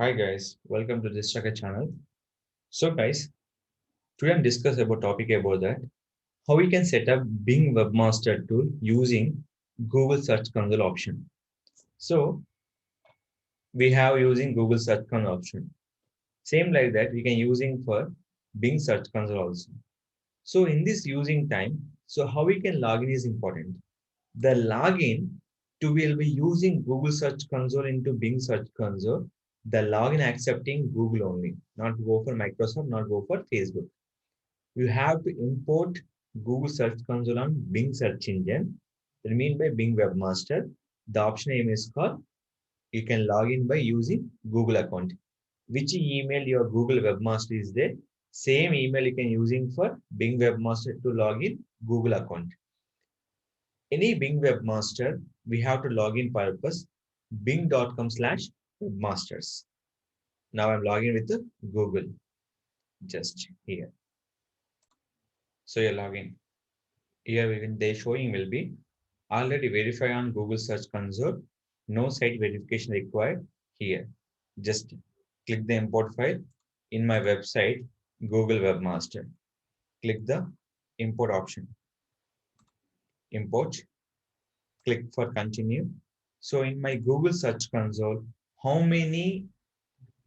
Hi guys, welcome to this channel. So guys, today I'm discuss about topic about that how we can set up Bing Webmaster tool using Google Search Console option. So we have using Google Search Console option. Same like that we can using for Bing Search Console also. So in this using time, so how we can log in is important. The login to will be using Google Search Console into Bing Search Console. The login accepting Google only, not go for Microsoft, not go for Facebook. You have to import Google Search Console on Bing search engine. That means by Bing Webmaster. The option name is called. You can log in by using Google account. Which email your Google Webmaster is there? Same email you can using for Bing Webmaster to log in Google account. Any Bing Webmaster, we have to log in purpose bing.com/webmasters. Now I'm logging with the Google just here. So you're logging. Here even they showing will be already verified on Google Search Console. No site verification required here. Just click the import file in my website, Google Webmaster. Click the import option. Import. Click for continue. So in my Google Search Console, how many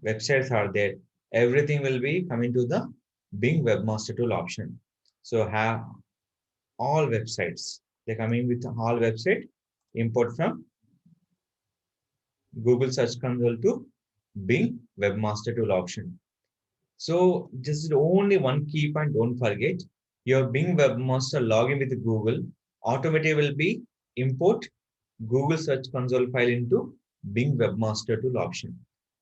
websites are there? Everything will be coming to the Bing Webmaster tool option. So have all websites. They're coming with all website import from Google Search Console to Bing Webmaster tool option. So just only one key point, don't forget your Bing Webmaster login with Google automatically will be import Google Search Console file into Bing Webmaster tool option.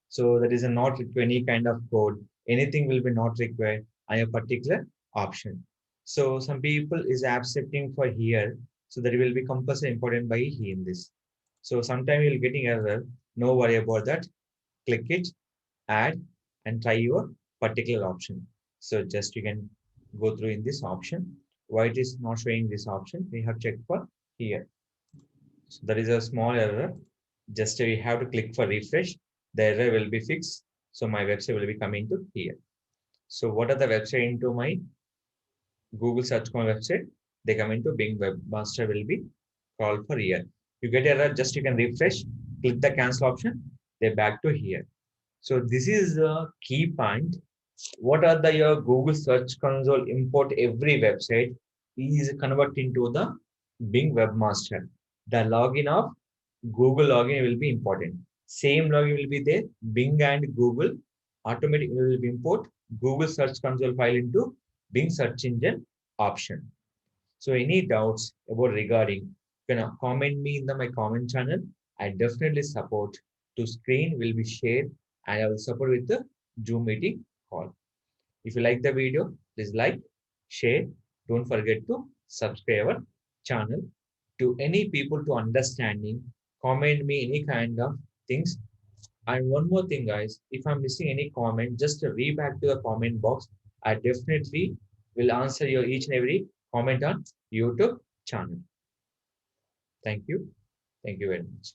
So that is a not require any kind of code. Anything will be not required on a particular option. So some people is accepting for here. So that will be compulsory important by he in this. So sometime you'll getting error. No worry about that. Click it, add, and try your particular option. So just you can go through in this option. Why it is not showing this option? We have checked for here. So there is a small error. Just we have to click for refresh. The error will be fixed. So my website will be coming to here. So what are the website into my Google Search Console website? They come into Bing Webmaster will be called for here. You get error, just you can refresh, click the cancel option. They're back to here. So this is a key point. What are the your Google Search Console import every website is convert into the Bing Webmaster. The login of Google login will be important. Same login will be there. Bing and Google automatically will be import Google Search Console file into Bing search engine option. So any doubts about regarding, you can comment me in my comment channel. I definitely support to screen will be shared and I will support with the Zoom meeting call. If you like the video, please like, share. Don't forget to subscribe our channel. To any people to understanding, comment me any kind of things. And one more thing, guys, if I'm missing any comment, just read back to the comment box. I definitely will answer your each and every comment on YouTube channel. Thank you. Thank you very much.